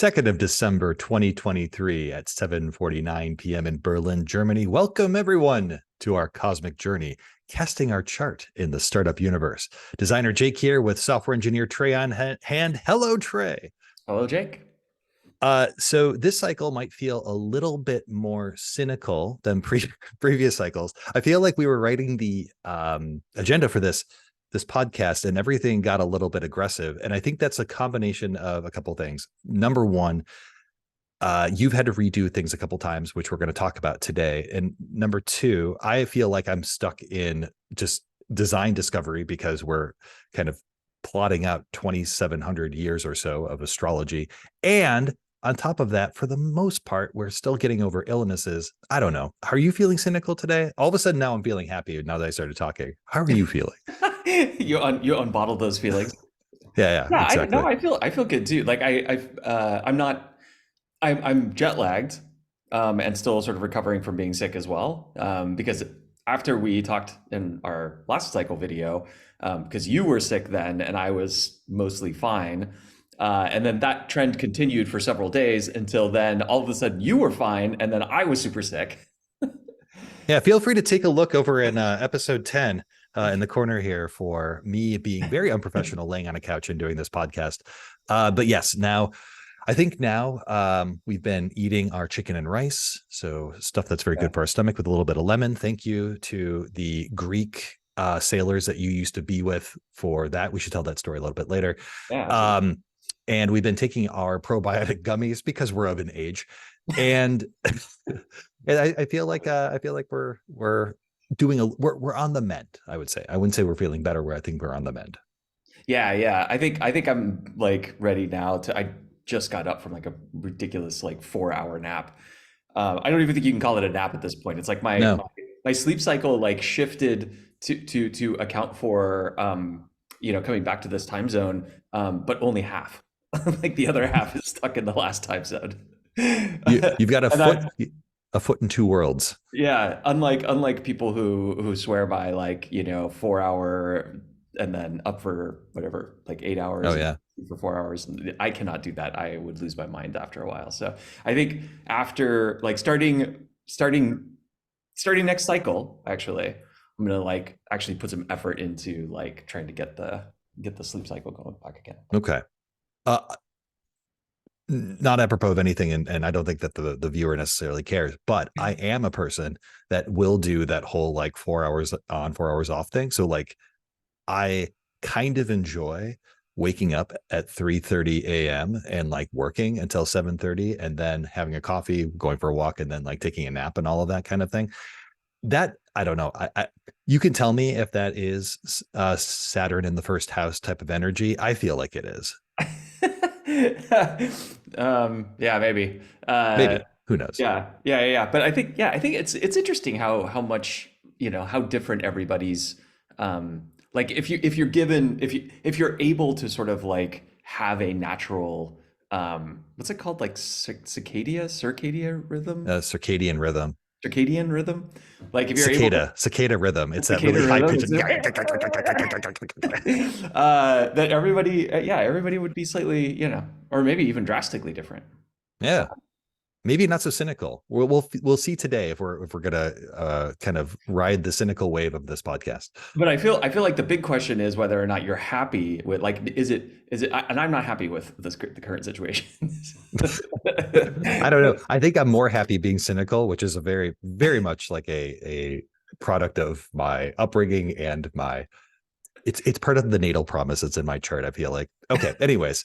2nd of December, 2023 at 7:49 p.m. in Berlin, Germany. Welcome everyone to our cosmic journey, casting our chart in the startup universe. Designer Jake here with software engineer Trey on hand. Hello, Trey. Hello, Jake. So this cycle might feel a little bit more cynical than previous cycles. I feel like we were writing the agenda for this podcast and everything got a little bit aggressive. And I think that's a combination of a couple things. Number one, you've had to redo things a couple times, which we're going to talk about today. And number two, I feel like I'm stuck in just design discovery because we're kind of plotting out 2,700 years or so of astrology. And on top of that, for the most part, we're still getting over illnesses. I don't know. Are you feeling cynical today? All of a sudden now I'm feeling happy now that I started talking. How are you feeling? You unbottled those feelings. Yeah, exactly. I feel good too. Like I'm jet lagged, and still sort of recovering from being sick as well. Because after we talked in our last cycle video, because you were sick then and I was mostly fine. And then that trend continued for several days until then all of a sudden you were fine and then I was super sick. Yeah, feel free to take a look over in episode 10 in the corner here for me being very unprofessional laying on a couch and doing this podcast. But yes, I think we've been eating our chicken and rice. So stuff that's very good for our stomach with a little bit of lemon. Thank you to the Greek sailors that you used to be with for that. We should tell that story a little bit later. Yeah, and we've been taking our probiotic gummies because we're of an age, and I feel like we're we're on the mend. I would say I wouldn't say we're feeling better. I think we're on the mend. yeah. I think I'm like ready now I just got up from like a ridiculous like 4-hour nap. I don't even think you can call it a nap at this point. It's like my sleep cycle like shifted to account for coming back to this time zone, but only half. Like the other half is stuck in the last time zone. You've got a foot in two worlds. Yeah, unlike people who swear by like 4 hour and then up for whatever like 8 hours. Oh yeah, for 4 hours. I cannot do that. I would lose my mind after a while. So I think after like starting next cycle, actually, I'm gonna like actually put some effort into like trying to get the sleep cycle going back again. Okay. Not apropos of anything, and I don't think that the viewer necessarily cares, but I am a person that will do that whole like 4 hours on, 4 hours off thing. So like I kind of enjoy waking up at 3:30 a.m. and like working until 7:30 and then having a coffee, going for a walk, and then like taking a nap and all of that kind of thing. That I don't know. You can tell me if that is Saturn in the first house type of energy. I feel like it is. Yeah, maybe. Maybe. Who knows? Yeah. But I think it's interesting how much, how different everybody's like if you're able to sort of like have a natural what's it called, like circadian rhythm? Circadian rhythm. Like if you're cicada rhythm. It's that really high pitch. That everybody would be slightly, or maybe even drastically different. Yeah. Maybe not so cynical. We'll see today if we're gonna kind of ride the cynical wave of this podcast. But I feel like the big question is whether or not you're happy with, like, is it, and I'm not happy with the current situation. I don't know. I think I'm more happy being cynical, which is a very, very much like a product of my upbringing and it's part of the natal promise that's in my chart. I feel like, okay. Anyways,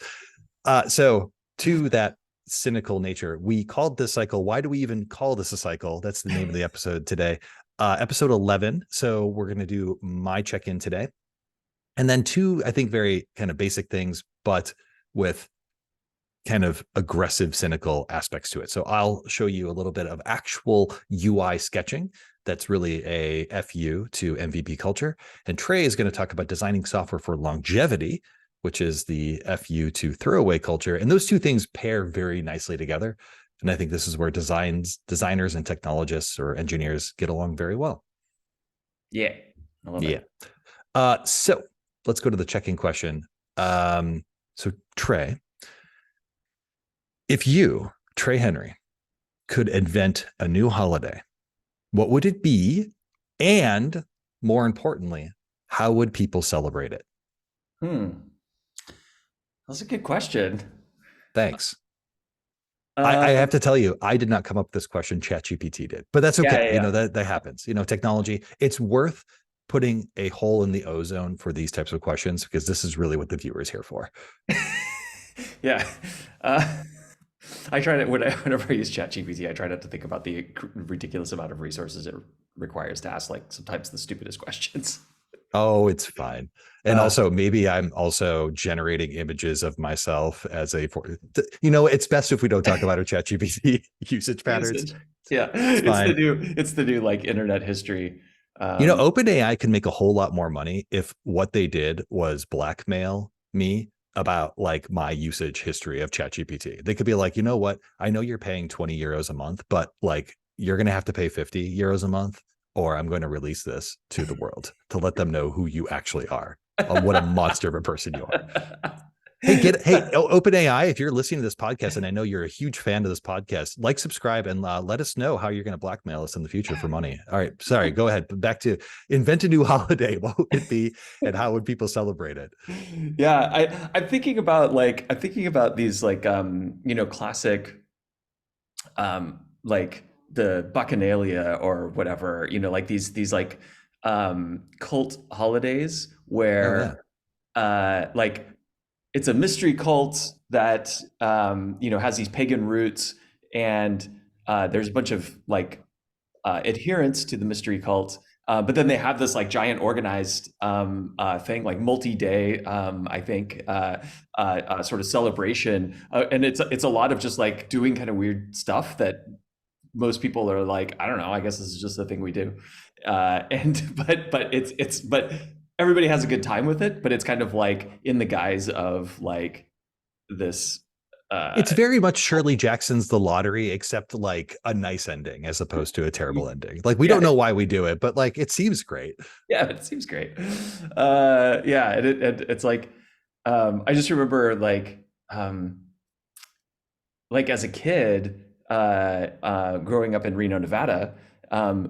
so to that cynical nature, we called this cycle. Why do we even call this a cycle? That's the name of the episode today. Episode 11. So we're going to do my check-in today. And then two, I think, very kind of basic things, but with kind of aggressive, cynical aspects to it. So I'll show you a little bit of actual UI sketching. That's really a FU to MVP culture. And Trey is going to talk about designing software for longevity, which is the FU to throwaway culture. And those two things pair very nicely together. And I think this is where designers and technologists or engineers get along very well. Yeah. I love it. So let's go to the check-in question. So Trey, If you, Trey Henry, could invent a new holiday, what would it be? And more importantly, how would people celebrate it? Hmm. That's a good question. Thanks. I Um, have to tell you, I did not come up with this question. ChatGPT did, but that's yeah, okay. yeah, That happens. Technology, it's worth putting a hole in the ozone for these types of questions because this is really what the viewer is here for. yeah. Yeah. Uh, I try to whenever I use ChatGPT, I try not to think about the ridiculous amount of resources it requires to ask like sometimes the stupidest questions. Oh, it's fine. And Uh, also, maybe I'm also generating images of myself as it's best if we don't talk about our ChatGPT usage patterns. usage. Yeah, It's fine. it's the new like internet history. Um, OpenAI can make a whole lot more money if what they did was blackmail me about like my usage history of ChatGPT. They could be like, you know what? I know you're paying 20 euros a month, but like you're going to have to pay 50 euros a month, or I'm going to release this to the world to let them know who you actually are, what a monster of a person you are. Hey, OpenAI, if you're listening to this podcast, and I know you're a huge fan of this podcast, like, subscribe, and let us know how you're going to blackmail us in the future for money. All right, sorry, go ahead. Back to invent a new holiday. What would it be, and how would people celebrate it? yeah, I'm thinking about these like classic like the Bacchanalia or whatever, like these like cult holidays Oh yeah, where like it's a mystery cult that has these pagan roots, and there's a bunch of like adherents to the mystery cult. But then they have this like giant organized thing, like multi-day, I think, sort of celebration, and it's a lot of just like doing kind of weird stuff that most people are like, I don't know, I guess this is just the thing we do, and but everybody has a good time with it, but it's kind of like in the guise of like this. it's very much Shirley Jackson's The Lottery, except like a nice ending as opposed to a terrible ending. Like we Yeah, don't know why we do it, but like it seems great. yeah, it seems great. Yeah, it's like I just remember like as a kid, growing up in Reno, Nevada,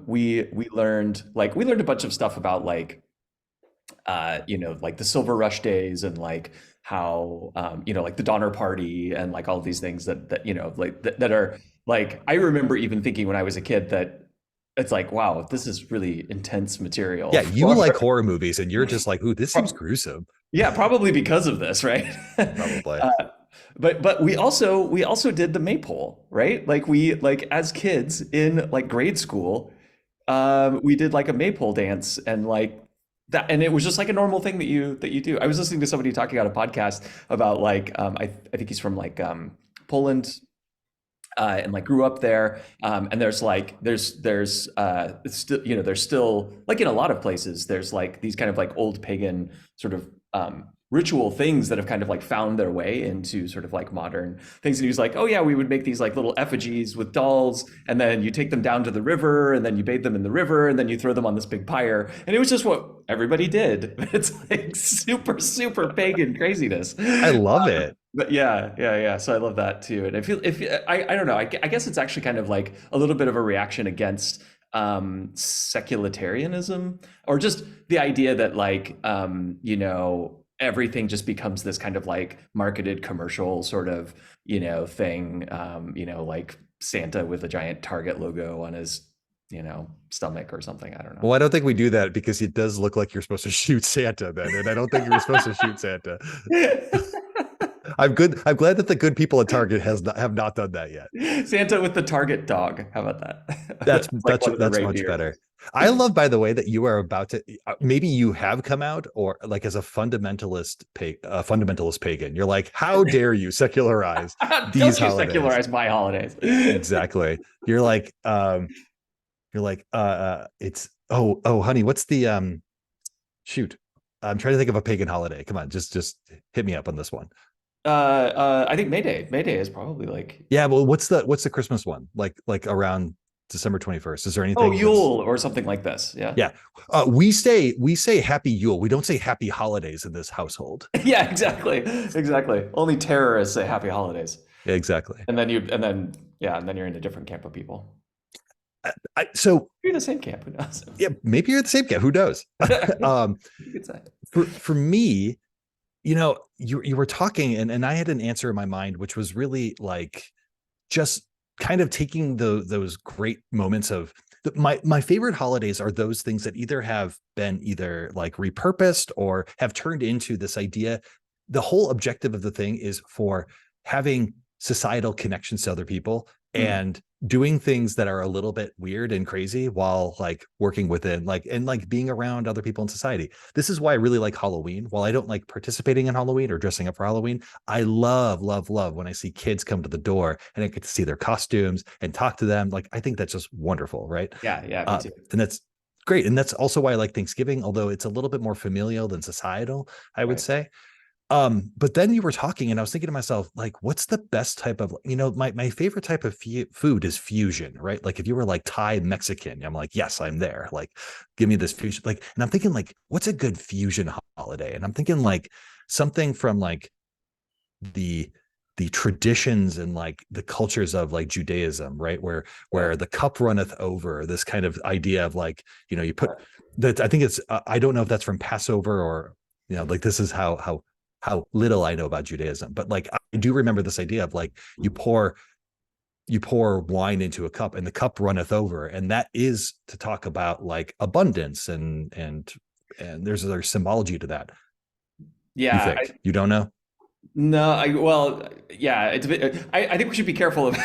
we learned a bunch of stuff about like like the Silver Rush days and like how like the Donner Party and like all these things that like that are like I remember even thinking when I was a kid that it's like, wow, this is really intense material Yeah, you for like horror movies, and you're just like, ooh, this seems gruesome. yeah, probably because of this, right? Probably. uh, but we also did the maypole, right? Like we like as kids in like grade school, we did like a maypole dance and like that, and it was just like a normal thing that you do. I was listening to somebody talking on a podcast about like I think he's from like Poland, and like grew up there, and there's like there's it's still there's still like in a lot of places there's like these kind of like old pagan sort of ritual things that have kind of like found their way into sort of like modern things. And he was like, oh yeah, we would make these like little effigies with dolls, and then you take them down to the river, and then you bathe them in the river, and then you throw them on this big pyre, and it was just what everybody did. It's like super pagan craziness. I love it. But yeah. So I love that too. And I feel if I don't know. I guess it's actually kind of like a little bit of a reaction against secularitarianism, or just the idea that like everything just becomes this kind of like marketed commercial sort of thing. Like Santa with a giant Target logo on his stomach or something. I don't know. Well, I don't think we do that because it does look like you're supposed to shoot Santa then, and I don't think you're supposed to shoot Santa. I'm good. I'm glad that the good people at Target have not done that yet. Santa with the Target dog. How about that? That's Like one of the that's much reindeer. better. I love, by the way, that you are about to maybe you have come out or like as a fundamentalist pagan. You're like, how dare you secularize these Don't you holidays? secularize my holidays? Exactly. It's honey, what's the shoot? I'm trying to think of a pagan holiday. Come on, just hit me up on this one. I think May Day. May Day is probably like Yeah, well, what's the Christmas one? Like around December 21st. Is there oh anything that's Yule or something like this. Yeah. yeah. We say happy Yule. We don't say happy holidays in this household. Yeah. Exactly. Exactly. Only terrorists say Happy Holidays. exactly. And then you're in a different camp of people. So You're in the same camp. Who knows? yeah, maybe you're the same guy. Who knows? um, You could say. for me, you were talking, and I had an answer in my mind, which was really like just kind of taking those great moments of my favorite holidays are those things that either have been either like repurposed or have turned into this idea. The whole objective of the thing is for having societal connections to other people Mm. and doing things that are a little bit weird and crazy while like working within like and like being around other people in society. This is why I really like Halloween. While I don't like participating in Halloween or dressing up for Halloween, I love, love, love when I see kids come to the door and I get to see their costumes and talk to them. Like, I think that's just wonderful, right? Yeah, me too. And that's great. And that's also why I like Thanksgiving, although it's a little bit more familial than societal, I would Right. say. But then you were talking and I was thinking to myself, like, what's the best type of, my favorite type of food is fusion, right? Like if you were like Thai Mexican, I'm like, yes, I'm there. Like, give me this fusion. Like, and I'm thinking like, what's a good fusion holiday? And I'm thinking like something from like the the traditions and like the cultures of like Judaism, right? Yeah. Where the cup runneth over, this kind of idea of like, you put that. I think it's I don't know if that's from Passover or like this is how little I know about Judaism, but like I do remember this idea of like you pour wine into a cup and the cup runneth over, and that is to talk about like abundance and there's symbology to that. You Yeah. think you don't know? No, well, yeah, it's a bit, I think we should be careful of,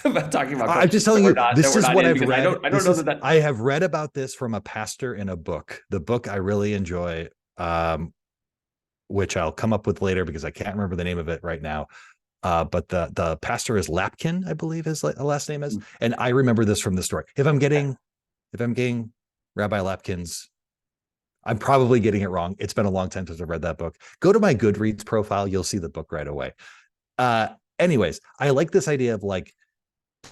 about talking about I'm cultures just telling you, that this we're is not what in I've because read. I don't know I have read about this from a pastor in a book. The book I really enjoy, which I'll come up with later because I can't remember the name of it right now. But the pastor is Lapkin, I believe his last name is. And I remember this from the story. If I'm getting Rabbi Lapkin's, I'm probably getting it wrong. It's been a long time since I've read that book. Go to my Goodreads profile. You'll see the book right away. Uh, Anyways, I like this idea of like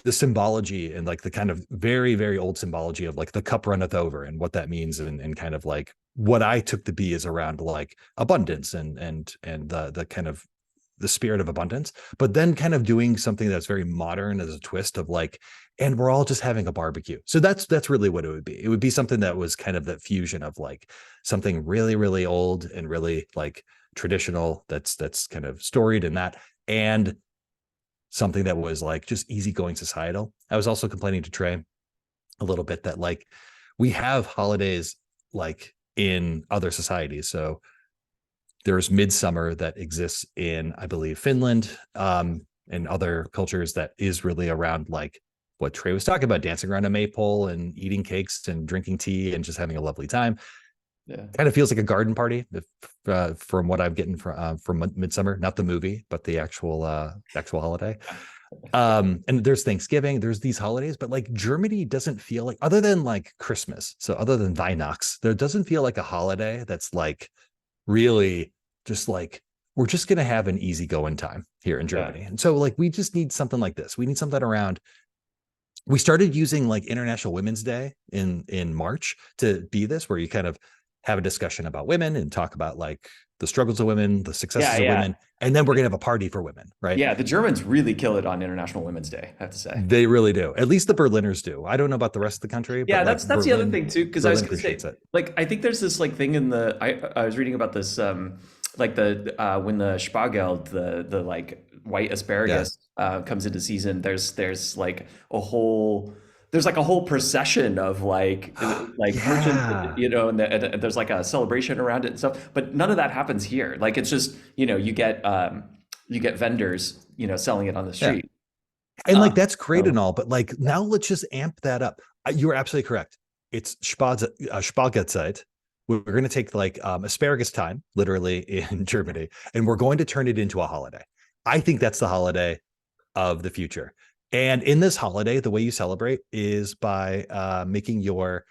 the symbology and like the kind of very, very old symbology of like the cup runneth over and what that means and kind of like what I took to be is around like abundance and the kind of the spirit of abundance, but then kind of doing something that's very modern as a twist of like, and we're all just having a barbecue. So that's really what it would be. It would be something that was kind of that fusion of like something really, really old and really like traditional that's kind of storied in that, and something that was like just easygoing societal. I was also complaining to Trey a little bit that like we have holidays like in other societies. So there's midsummer that exists in, I believe, Finland, and other cultures that is really around like what Trey was talking about, dancing around a maypole and eating cakes and drinking tea and just having a lovely time. Yeah. Kind of feels like a garden party from what I'm getting from Midsummer, not the movie, but the actual holiday. And there's Thanksgiving, there's these holidays, but like Germany doesn't feel like, other than like Christmas, so other than Weihnachts, there doesn't feel like a holiday that's like really just like we're just going to have an easygoing time here in Yeah. Germany. And so like we just need something like this. We need something around. We started using like International Women's Day in March to be this, where you kind of have a discussion about women and talk about like the struggles of women, the Yeah. successes of Yeah. women, and then we're going to have a party for women, right? Yeah. The Germans really kill it on International Women's Day, I have to say. They really do. At least the Berliners do. I don't know about the rest of the country, but Yeah, like that's the other Berlin, thing too, because I was Berlin gonna say, appreciates it. like, I think there's this like thing in the I was reading about this like the when the Spargel, the like white Yeah. asparagus comes into season, there's like a whole procession of like merchants, Yeah. and there's like a celebration around it and stuff, but none of that happens here. Like it's just, you get vendors, selling it on the Yeah. street. And Uh, like that's great so and all, but like now let's just amp that up. You're absolutely correct. It's Spargelzeit. We're going to take like asparagus time, literally in Germany, and we're going to turn it into a holiday. I think that's the holiday of the future. And in this holiday, the way you celebrate is by making your.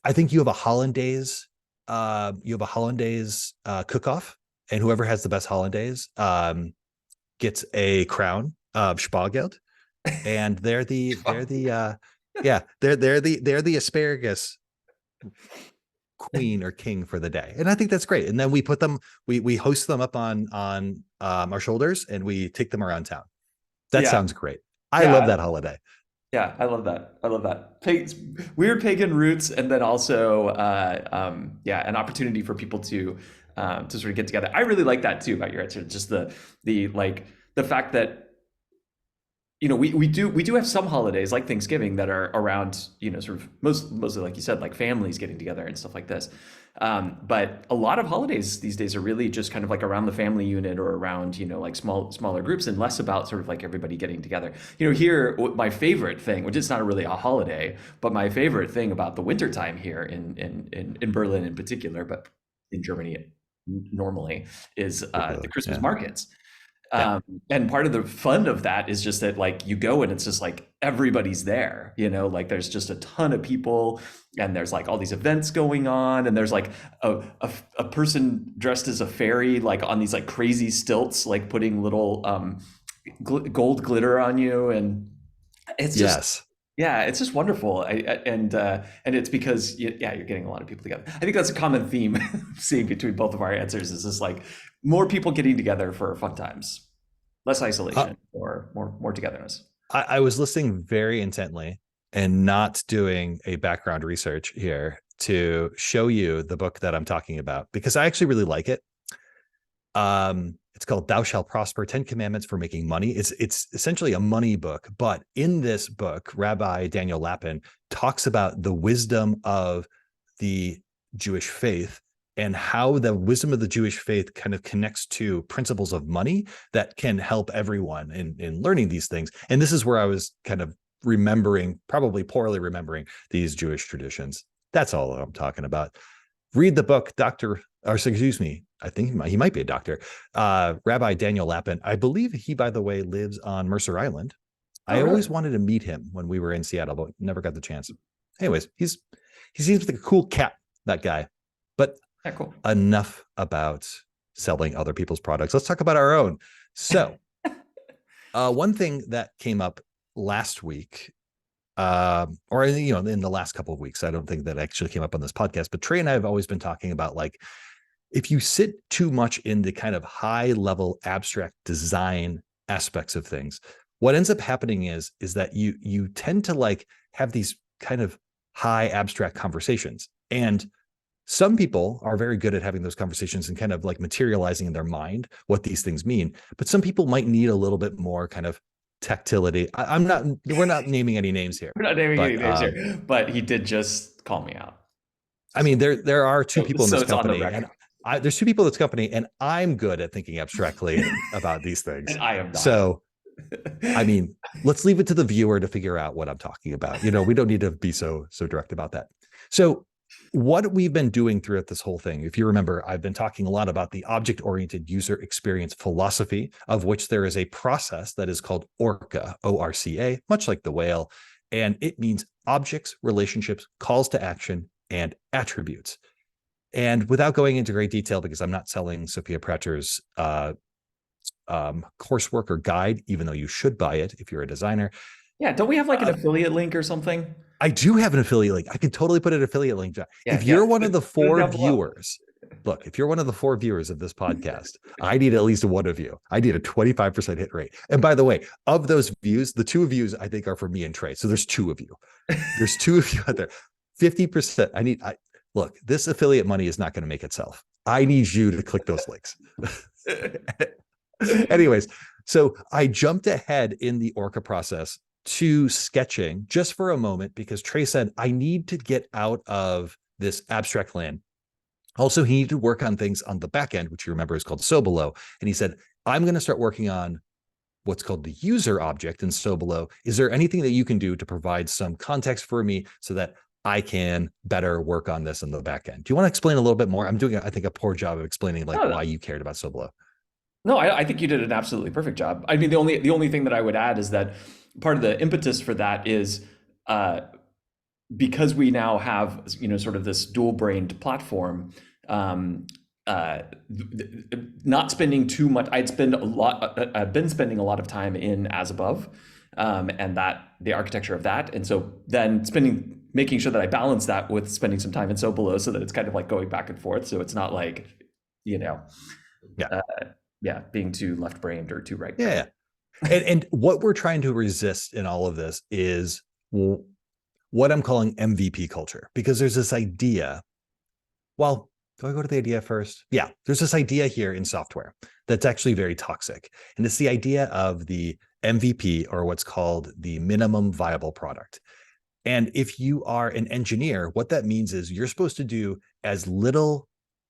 I think you have a hollandaise cook-off, and whoever has the best hollandaise gets a crown of Spargeld, and they're the asparagus queen or king for the day. And I think that's great. And then we put them, we host them up on our shoulders and we take them around town. That sounds great. I love that holiday. Yeah, I love that. I love that. Weird pagan roots, and then also, an opportunity for people to sort of get together. I really like that too about your answer. Just the fact that we do have some holidays like Thanksgiving that are around sort of mostly like you said, like families getting together and stuff like this. But a lot of holidays these days are really just kind of like around the family unit or around like smaller groups, and less about sort of like everybody getting together. Here, my favorite thing, which is not really a holiday, but my favorite thing about the wintertime here in Berlin in particular, but in Germany normally, is the Christmas markets. And part of the fun of that is just that like you go and it's just like everybody's there, like there's just a ton of people and there's like all these events going on, and there's like a person dressed as a fairy like on these like crazy stilts, like putting little gold glitter on you, and it's just it's just wonderful. And it's because you're getting a lot of people together. I think that's a common theme seeing between both of our answers, is just like more people getting together for fun times, less isolation, or more togetherness. I was listening very intently and not doing a background research here to show you the book that I'm talking about, because I actually really like it. It's called Thou Shalt Prosper, 10 Commandments for Making Money. It's essentially a money book, but in this book, Rabbi Daniel Lapin talks about the wisdom of the Jewish faith and how the wisdom of the Jewish faith kind of connects to principles of money that can help everyone in learning these things. And this is where I was kind of probably poorly remembering these Jewish traditions. That's all I'm talking about. Read the book, I think he might be a doctor, Rabbi Daniel Lapin. I believe he, by the way, lives on Mercer Island. I always wanted to meet him when we were in Seattle, but never got the chance. Anyways, he seems like a cool cat, that guy. But cool. Enough about selling other people's products. Let's talk about our own. So one thing that came up last week, or in the last couple of weeks, I don't think that actually came up on this podcast, but Trey and I have always been talking about, like, if you sit too much in the kind of high level abstract design aspects of things, what ends up happening is that you tend to like have these kind of high abstract conversations. And some people are very good at having those conversations and kind of like materializing in their mind what these things mean. But some people might need a little bit more kind of tactility. We're not naming any names here. We're not naming any names here, but he did just call me out. I mean, there are two people in this company, and there's two people in this company, and I'm good at thinking abstractly about these things. And I am not. So, I mean, let's leave it to the viewer to figure out what I'm talking about. We don't need to be so direct about that. So what we've been doing throughout this whole thing, if you remember, I've been talking a lot about the object-oriented user experience philosophy, of which there is a process that is called ORCA, O-R-C-A, much like the whale. And it means objects, relationships, calls to action, and attributes. And without going into great detail, because I'm not selling Sophia Prater's coursework or guide, even though you should buy it if you're a designer. Yeah, don't we have like an affiliate link or something? I do have an affiliate link. I could totally put an affiliate link. If you're one of the four viewers, look, if you're one of the four viewers of this podcast, I need at least one of you. I need a 25% hit rate. And by the way, of those views, the 2 views I think are for me and Trey. So there's 2 of you. There's 2 of you out there. 50%. Look, this affiliate money is not going to make itself. I need you to click those links. Anyways, so I jumped ahead in the ORCA process to sketching just for a moment, because Trey said, I need to get out of this abstract land. Also, he needed to work on things on the back end, which you remember is called Sobolo. And he said, I'm going to start working on what's called the user object in Sobolo. Is there anything that you can do to provide some context for me so that I can better work on this in the back end? Do you want to explain a little bit more? I'm doing, I think, a poor job of explaining why you cared about Sobolo. No, I think you did an absolutely perfect job. I mean, the only thing that I would add is that part of the impetus for that is because we now have sort of this dual-brained platform. Not spending too much. I've been spending a lot of time in As Above, and that the architecture of that, and so then spending making sure that I balance that with spending some time in so below so that it's kind of like going back and forth. So it's not like, you know, Yeah. uh, yeah, being too left brained or too right Yeah. brained. And what we're trying to resist in all of this is what I'm calling MVP culture, because there's this idea. Well, do I go to the idea first? Yeah, there's this idea here in software that's actually very toxic. And it's the idea of the MVP, or what's called the minimum viable product. And if you are an engineer, what that means is you're supposed to do as little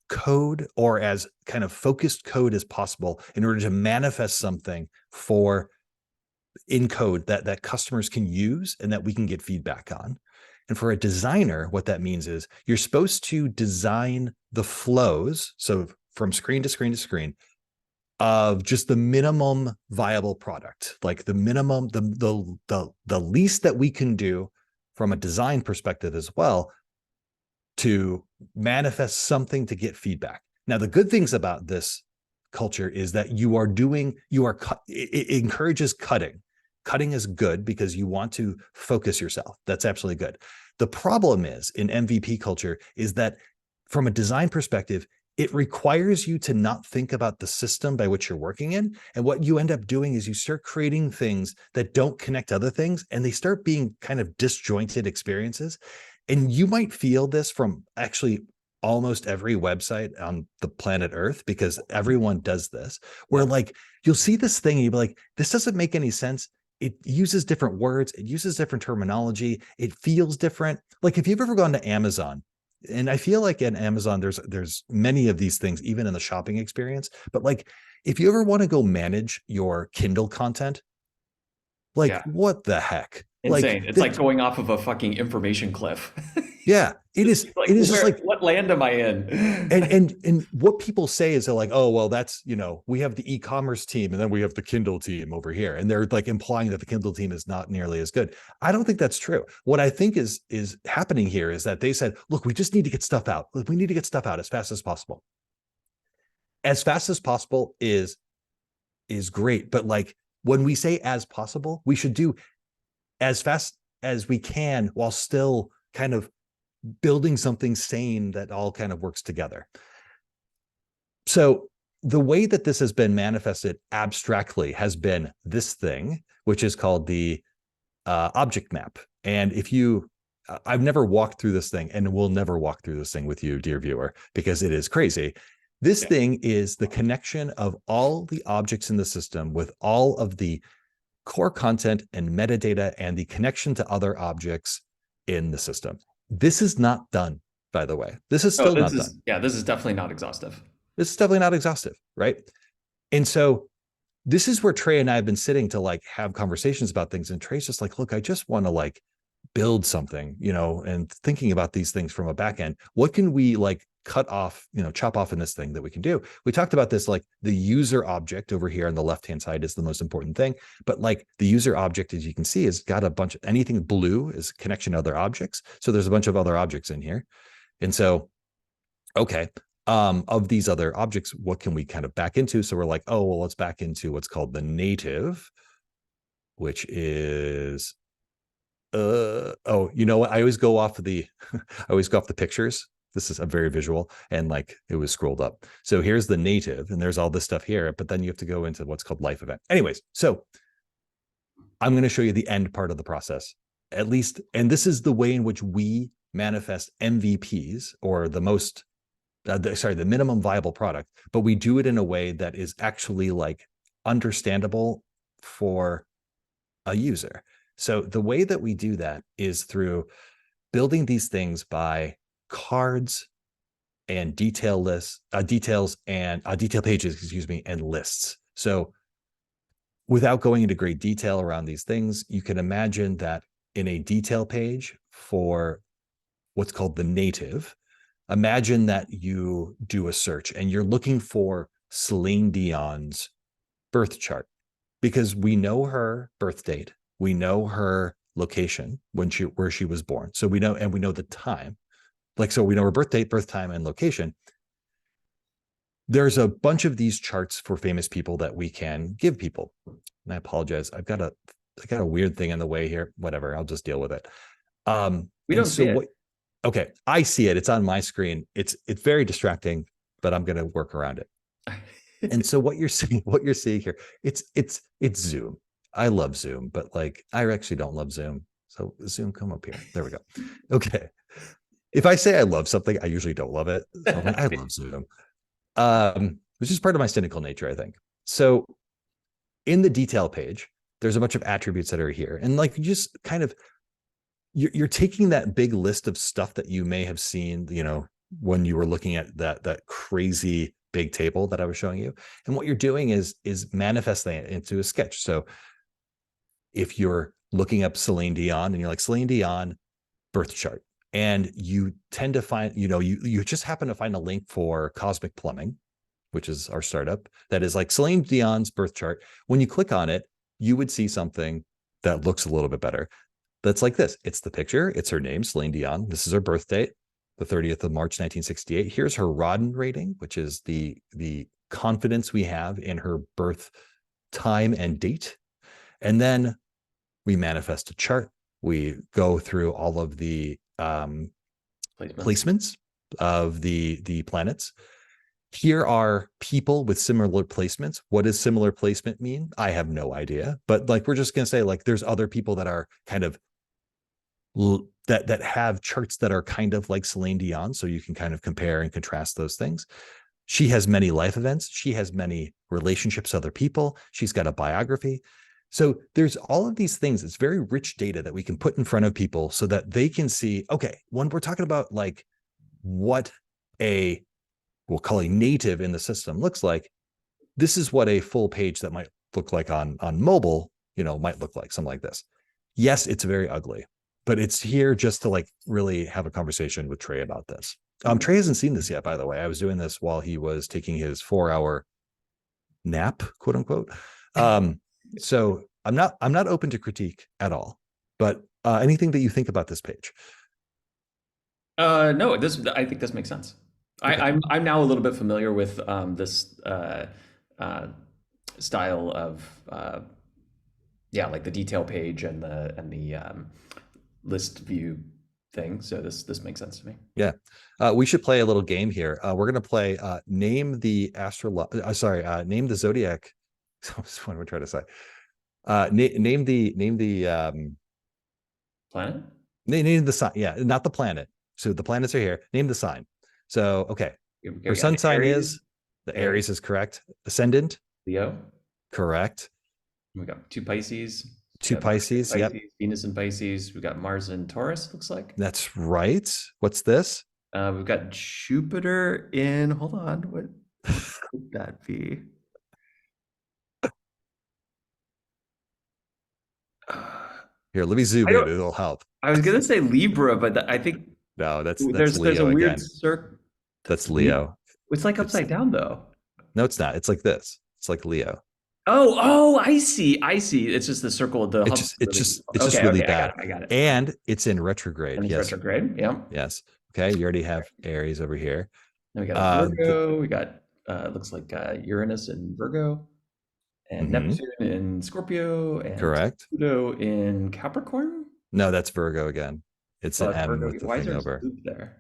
code or as kind of focused code as possible in order to manifest something for in code that customers can use and that we can get feedback on. And for a designer, what that means is you're supposed to design the flows, so from screen to screen to screen, of just the minimum viable product, like the minimum, the least that we can do from a design perspective as well, to manifest something to get feedback. Now, the good things about this culture is that it encourages cutting. Cutting is good because you want to focus yourself. That's absolutely good. The problem is in MVP culture is that from a design perspective, it requires you to not think about the system by which you're working in. And what you end up doing is you start creating things that don't connect to other things, and they start being kind of disjointed experiences. And you might feel this from actually almost every website on the planet Earth, because everyone does this, where like you'll see this thing and you'll be like, this doesn't make any sense. It uses different words, it uses different terminology, it feels different. Like if you've ever gone to Amazon, and I feel like in Amazon, there's many of these things, even in the shopping experience, but like if you ever want to go manage your Kindle content, like Yeah. what the heck? Insane. It's like going off of a fucking information cliff. Yeah, it is. Like, It is just like, what land am I in? and what people say is they're like, oh, well, that's, we have the e-commerce team and then we have the Kindle team over here. And they're like implying that the Kindle team is not nearly as good. I don't think that's true. What I think is happening here is that they said, look, we just need to get stuff out. We need to get stuff out as fast as possible. As fast as possible is great. But like when we say as possible, we should do as fast as we can while still kind of building something sane that all kind of works together. So the way that this has been manifested abstractly has been this thing, which is called the object map. And I've never walked through this thing, and will never walk through this thing with you, dear viewer, because it is crazy. This thing is the connection of all the objects in the system with all of the core content and metadata and the connection to other objects in the system. This is not done, by the way. This is still not done. Yeah, this is definitely not exhaustive. This is definitely not exhaustive, right? And so this is where Trey and I have been sitting to like have conversations about things. And Trey's just like, look, I just want to like build something, and thinking about these things from a back end. What can we like cut off, chop off in this thing that we can do? We talked about this, like the user object over here on the left-hand side is the most important thing. But like the user object, as you can see, has got a bunch of anything blue is connection to other objects. So there's a bunch of other objects in here. And so, okay, of these other objects, what can we kind of back into? So we're like, oh, well, let's back into what's called the native, which is, you know what? I always go off the pictures. This is a very visual, and like it was scrolled up. So here's the native, and there's all this stuff here, but then you have to go into what's called life event. Anyways, so I'm going to show you the end part of the process, at least. And this is the way in which we manifest MVPs, or the minimum viable product, but we do it in a way that is actually like understandable for a user. So the way that we do that is through building these things by cards and detail lists, detail pages, and lists. So without going into great detail around these things, you can imagine that in a detail page for what's called the native, imagine that you do a search and you're looking for Celine Dion's birth chart, because we know her birth date, we know her location where she was born. So we know the time. So we know her birth date, birth time, and location. There's a bunch of these charts for famous people that we can give people. And I apologize. I got a weird thing in the way here. Whatever, I'll just deal with it. We And don't so see it. what, okay, I see it. It's on my screen. It's very distracting, but I'm going to work around it. And so what you're seeing here, it's Zoom. I love Zoom, but like I actually don't love Zoom. So Zoom, come up here. There we go. Okay. If I say I love something, I usually don't love it. So I'm like, I love Zoom. Which is part of my cynical nature, I think. So in the detail page, there's a bunch of attributes that are here. And like you just kind of you're taking that big list of stuff that you may have seen, when you were looking at that crazy big table that I was showing you. And what you're doing is manifesting it into a sketch. So if you're looking up Celine Dion and you're like Celine Dion birth chart, and you tend to find, you just happen to find a link for Cosmic Plumbing, which is our startup, that is like Celine Dion's birth chart. When you click on it, you would see something that looks a little bit better. That's like this. It's the picture. It's her name, Celine Dion. This is her birth date, the 30th of March, 1968. Here's her Rodden rating, which is the confidence we have in her birth time and date. And then we manifest a chart. We go through all of the placements of the planets. Here are people with similar placements. What does similar placement mean? I have no idea. But like, we're just going to say like, there's other people that are kind of that have charts that are kind of like Celine Dion. So you can kind of compare and contrast those things. She has many life events. She has many relationships to other people. She's got a biography. So there's all of these things. It's very rich data that we can put in front of people so that they can see, okay, when we're talking about like what we'll call a native in the system looks like, this is what a full page that might look like on mobile, might look like, something like this. Yes, it's very ugly, but it's here just to like really have a conversation with Trey about this. Trey hasn't seen this yet, by the way. I was doing this while he was taking his 4-hour nap, quote unquote. So I'm not open to critique at all, but anything that you think about this page? No, I think this makes sense. Okay. I'm now a little bit familiar with this style of like the detail page and the list view thing. So this makes sense to me. Yeah, we should play a little game here. We're gonna play name the name the zodiac. What am I trying to say? Name the Planet? name the sign. Yeah, not the planet. So the planets are here. Name the sign. So okay, her sun sign is the Aries is correct. Ascendant, Leo, correct. We got two Pisces. Two Pisces. Yep. Venus and Pisces. We got Mars and Taurus. Looks like that's right. What's this? We've got Jupiter in. Hold on. What could that be? Here, let me zoom in. It'll help. I was gonna say Libra, but I think no. That's Leo there's a weird again. That's Leo. It's like upside down though. No, it's not. It's like this. It's like Leo. Oh, I see. It's just the circle of the. It's just really bad. I got it. And it's in retrograde. And it's retrograde. Yeah. Yes. Okay. You already have Aries over here. Then we got Virgo. We got looks like Uranus in Virgo, and Neptune in Scorpio, and correct. Pluto in Capricorn. No, that's Virgo again. It's an M with the thing over there.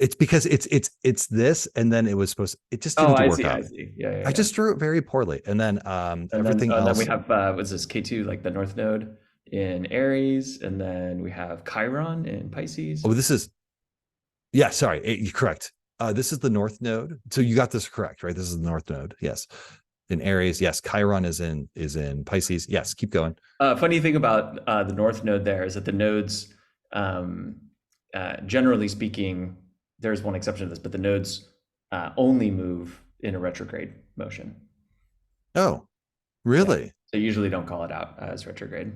It's because it's this, and then it was supposed. It just didn't work out. I see. Yeah. I just drew it very poorly, and then everything else. Then we have what's this K2, like the North Node in Aries, and then we have Chiron in Pisces. Oh, this is. Yeah, sorry, you're correct. This is the North Node. So you got this correct, right? This is the North Node. Yes, in Aries. Yes, Chiron is in Pisces. Yes, keep going. Funny thing about the North Node there is that the nodes, generally speaking. There's one exception to this, but the nodes only move in a retrograde motion. Oh, really? Yeah. So usually don't call it out as retrograde.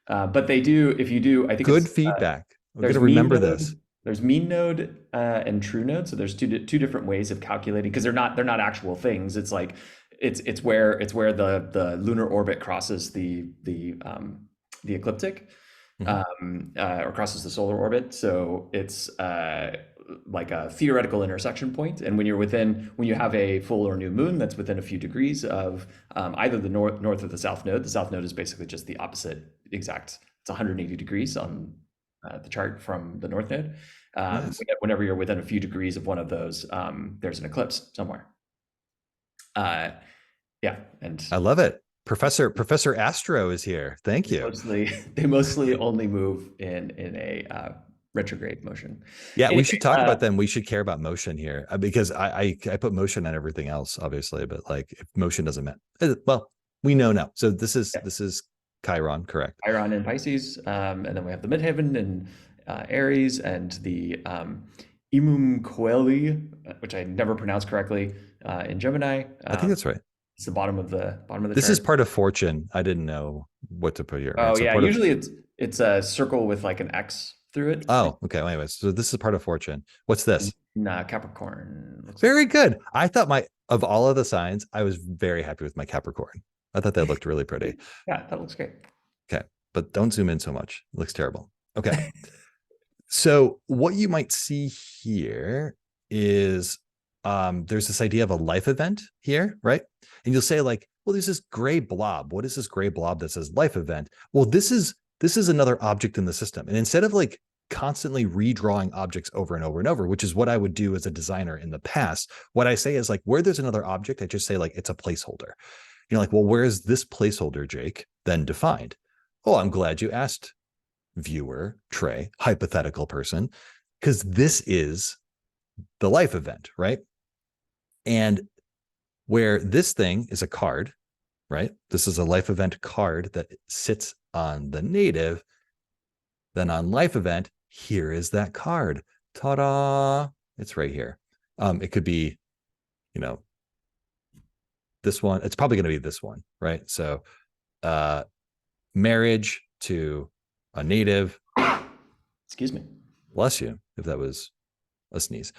But they do, if you do, I think good feedback. I'm going to remember this. There's mean node and true node. So there's two different ways of calculating, because they're not actual things. It's like it's where the lunar orbit crosses the ecliptic, or crosses the solar orbit. So it's like a theoretical intersection point. And when you have a full or new moon that's within a few degrees of either the north or the south node is basically just the opposite exact. It's 180 degrees on the chart from the north node. Nice. Whenever you're within a few degrees of one of those, there's an eclipse somewhere. Yeah, and I love it. Professor Astro is here. Thank you. they mostly only move in a retrograde motion. Yeah, we Anyway, should talk about them. We should care about motion here because I put motion on everything else, obviously, but like if motion doesn't matter, well, we know now. So this is Chiron, correct? Chiron in Pisces, and then we have the midheaven in Aries, and the Imum Coeli, which I never pronounced correctly, in Gemini. I think that's right. It's the bottom of the This chart. is part of fortune. I didn't know what to put here. Oh, right? So yeah, part usually of, it's a circle with like an X through it. oh, okay. Well, anyways, so this is part of fortune. What's this? Capricorn. Very good. I thought of all of the signs, I was very happy with my Capricorn. I thought that looked really pretty. Yeah, that looks great. Okay, but don't zoom in so much. It looks terrible. Okay. So what you might see here is there's this idea of a life event here, right? And you'll say like, well, there's this gray blob. What is this gray blob that says life event? Well, this is another object in the system. And instead of like constantly redrawing objects over and over and over, which is what I would do as a designer in the past, what I say is like, where there's another object, I just say like, it's a placeholder. You're like, well, where is this placeholder, Jake, then defined? Oh, I'm glad you asked, viewer, Trey, hypothetical person, because this is the life event, right? And where this thing is a card, right? This is a life event card that sits on the native. Then on life event, here is that card. Ta-da! It's right here. It could be, this one. It's probably going to be this one, right? So marriage to a native. Excuse me. Bless you, if that was a sneeze.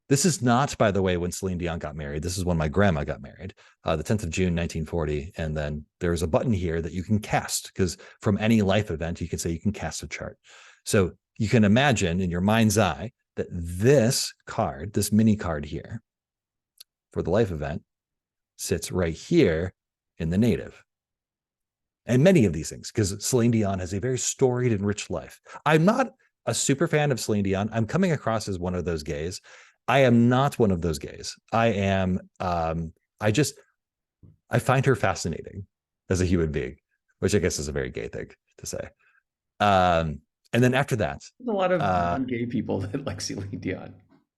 This is not, by the way, when Celine Dion got married. This is when my grandma got married, the 10th of June, 1940. And then there's a button here that you can cast, because from any life event, you can say you can cast a chart. So you can imagine in your mind's eye that this card, this mini card here for the life event, sits right here in the native. And many of these things, because Celine Dion has a very storied and rich life. I'm not a super fan of Celine Dion. I'm coming across as one of those gays. I am not one of those gays. I am, I find her fascinating as a human being, which I guess is a very gay thing to say. And then after that, there's a lot of non-gay people that like Celine Dion.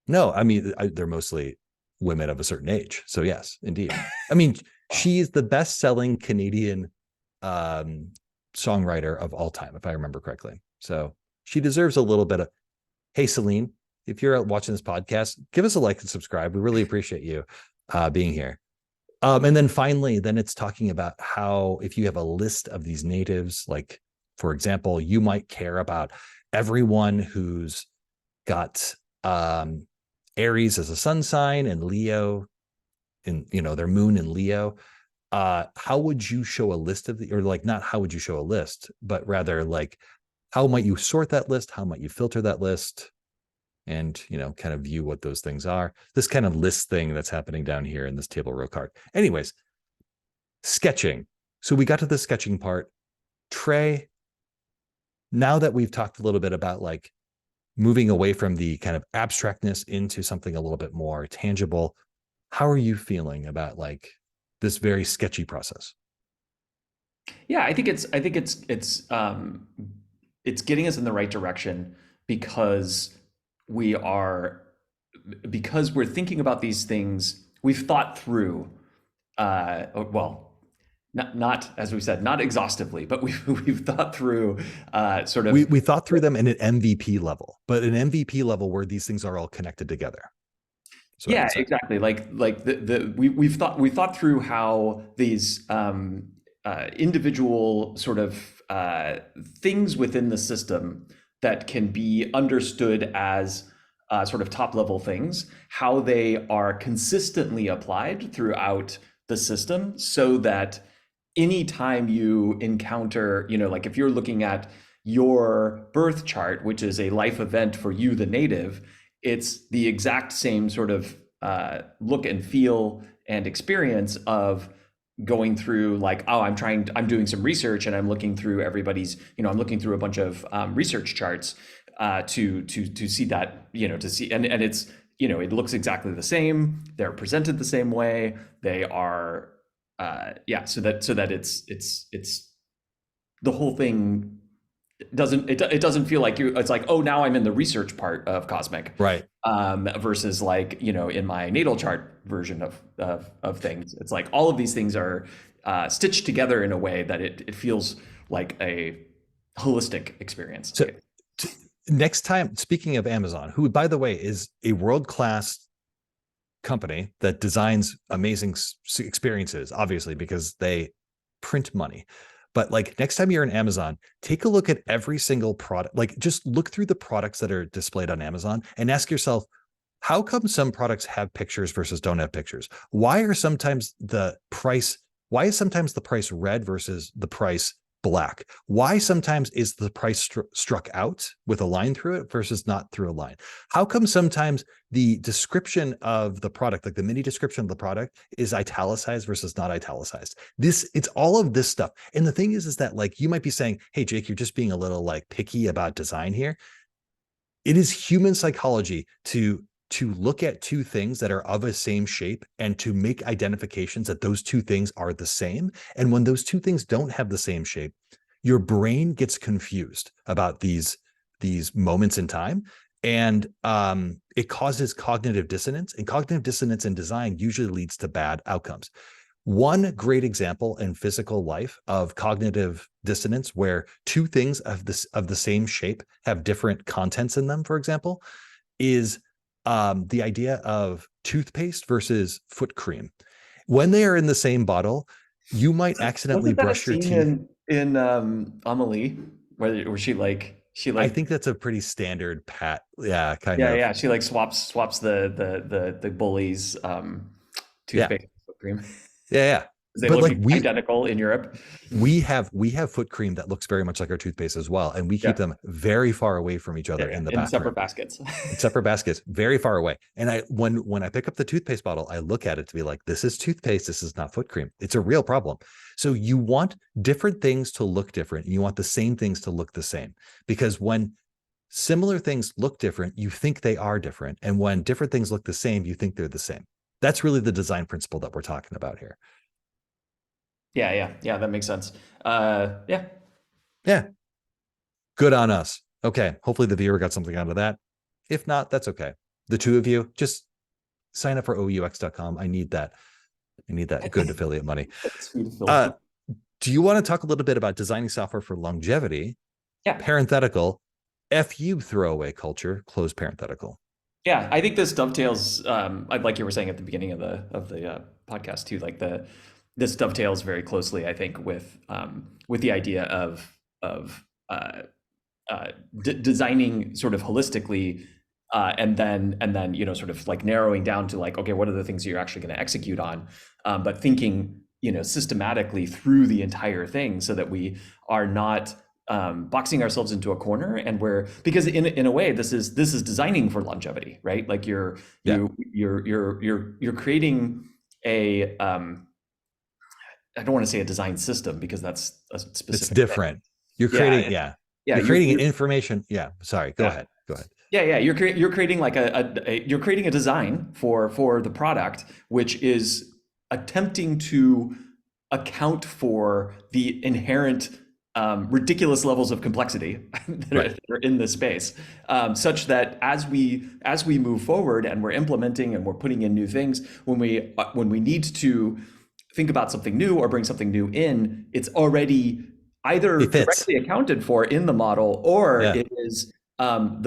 No, I mean, they're mostly women of a certain age. So yes, indeed. I mean, she is the best-selling Canadian songwriter of all time, if I remember correctly. So she deserves a little bit of, hey, Celine, if you're watching this podcast, give us a like and subscribe. We really appreciate you being here. And then finally, then it's talking about how if you have a list of these natives, like, for example, you might care about everyone who's got Aries as a sun sign and Leo in, their moon in Leo. How would you show a list of or like, not how would you show a list, but rather like, how might you sort that list? How might you filter that list? And, kind of view what those things are. This kind of list thing that's happening down here in this table row card. Anyways, sketching. So we got to the sketching part. Trey, now that we've talked a little bit about like moving away from the kind of abstractness into something a little bit more tangible, how are you feeling about like this very sketchy process? Yeah, I think it's getting us in the right direction because we're thinking about these things. We've thought through, well, not as we said, not exhaustively, but we've thought through sort of. We thought through them in an MVP level, but an MVP level where these things are all connected together. So yeah, exactly. Like we've thought through how these individual sort of things within the system that can be understood as sort of top level things, how they are consistently applied throughout the system, so that anytime you encounter, like if you're looking at your birth chart, which is a life event for you, the native, it's the exact same sort of look and feel and experience of going through like, oh, I'm doing some research and I'm looking through everybody's, I'm looking through a bunch of research charts to see that, to see, and it's, it looks exactly the same. They're presented the same way. They are, so that it's the whole thing it doesn't feel like it's like, oh, now I'm in the research part of Cosmic, Right. versus like, in my natal chart version of things. It's like all of these things are stitched together in a way that it feels like a holistic experience. So next time, speaking of Amazon, who, by the way, is a world-class company that designs amazing experiences, obviously, because they print money. But like next time you're in Amazon, take a look at every single product, like just look through the products that are displayed on Amazon and ask yourself, how come some products have pictures versus don't have pictures? Why is sometimes the price red versus the price black? Why sometimes is the price struck out with a line through it versus not through a line? How come sometimes the description of the product, like the mini description of the product, is italicized versus not italicized? It's all of this stuff. And the thing is that like you might be saying, hey, Jake, you're just being a little like picky about design here. It is human psychology to look at two things that are of a same shape and to make identifications that those two things are the same. And when those two things don't have the same shape, your brain gets confused about these moments in time. And it causes cognitive dissonance. And cognitive dissonance in design usually leads to bad outcomes. One great example in physical life of cognitive dissonance where two things of the same shape have different contents in them, for example, is the idea of toothpaste versus foot cream. When they are in the same bottle, you might accidentally brush your teeth. In Amelie, where she I think that's a pretty standard pat. Yeah, kind of. Yeah. She like swaps the bully's toothpaste foot cream. Yeah. They look like identical in Europe. We have foot cream that looks very much like our toothpaste as well, and we keep them very far away from each other in the bathroom. Separate baskets. In separate baskets, very far away. And when I pick up the toothpaste bottle, I look at it to be like, this is toothpaste. This is not foot cream. It's a real problem. So you want different things to look different. And you want the same things to look the same, because when similar things look different, you think they are different. And when different things look the same, you think they're the same. That's really the design principle that we're talking about here. Yeah, that makes sense. Yeah. Good on us. Okay, hopefully the viewer got something out of that. If not, that's okay. The two of you, just sign up for OOUX.com. I need that good affiliate money. Do you want to talk a little bit about designing software for longevity? Yeah. Parenthetical, FU throwaway culture, close parenthetical. Yeah, I think this dovetails, like you were saying at the beginning of the podcast too, like this dovetails very closely, I think, with the idea of designing sort of holistically, and then sort of like narrowing down to like, okay, what are the things you're actually going to execute on, but thinking systematically through the entire thing so that we are not boxing ourselves into a corner, and because in a way this is designing for longevity, right? Like you're creating a I don't want to say a design system because that's a specific. It's different. Thing. You're creating, You're creating an information. Yeah. Sorry. Go ahead. Yeah. You're creating like you're creating a design for the product, which is attempting to account for the inherent ridiculous levels of complexity that are in this space, such that as we move forward and we're implementing and we're putting in new things, when we need to think about something new or bring something new in, it's already either correctly accounted for in the model, or it is the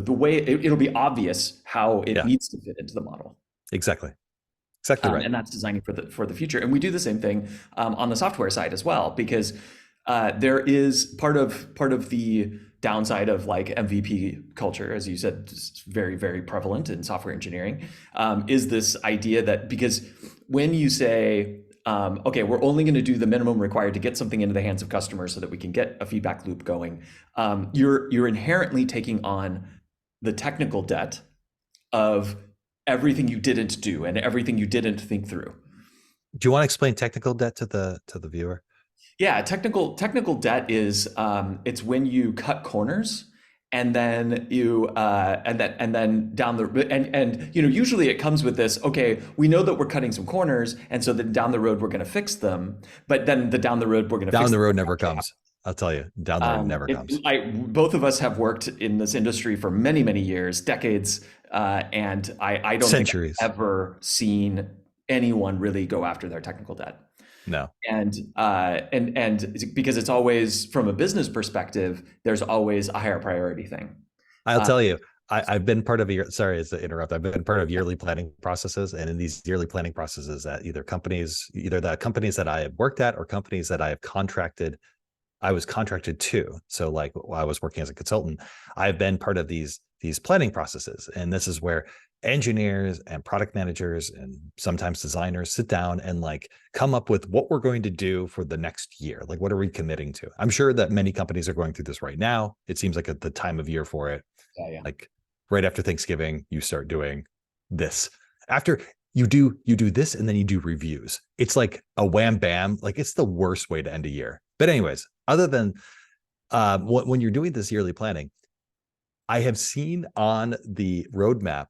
way it'll be obvious how it needs to fit into the model. Exactly right. And that's designing for the future. And we do the same thing on the software side as well, because there is part of the downside of like MVP culture, as you said, is very, very prevalent in software engineering, is this idea that because when you say, okay, we're only going to do the minimum required to get something into the hands of customers so that we can get a feedback loop going, you're inherently taking on the technical debt of everything you didn't do and everything you didn't think through. Do you want to explain technical debt to the viewer? Yeah, technical debt is it's when you cut corners and then you and then down the and you know usually it comes with this, okay, we know that we're cutting some corners and so then down the road we're going to fix them, but then the down the road we're going to Down fix the them. road never comes. I'll tell you, down the road never comes. Both of us have worked in this industry for many years, decades, and I don't think Centuries. I've ever seen anyone really go after their technical debt. No. And because it's always from a business perspective, there's always a higher priority thing. I'll Uh, tell you, I've been part of a year. Sorry to interrupt. I've been part of yearly planning processes, and in these yearly planning processes, at either the companies that I have worked at or companies that I have contracted, I was contracted to. So, like, while I was working as a consultant, I've been part of these planning processes, and this is where engineers and product managers and sometimes designers sit down and like come up with what we're going to do for the next year. Like, what are we committing to? I'm sure that many companies are going through this right now. It seems like the time of year for it. yeah. Like right after Thanksgiving, you start doing this. After you do this, and then you do reviews. It's like a wham bam. Like, it's the worst way to end a year. But anyways, other than when you're doing this yearly planning, I have seen on the roadmap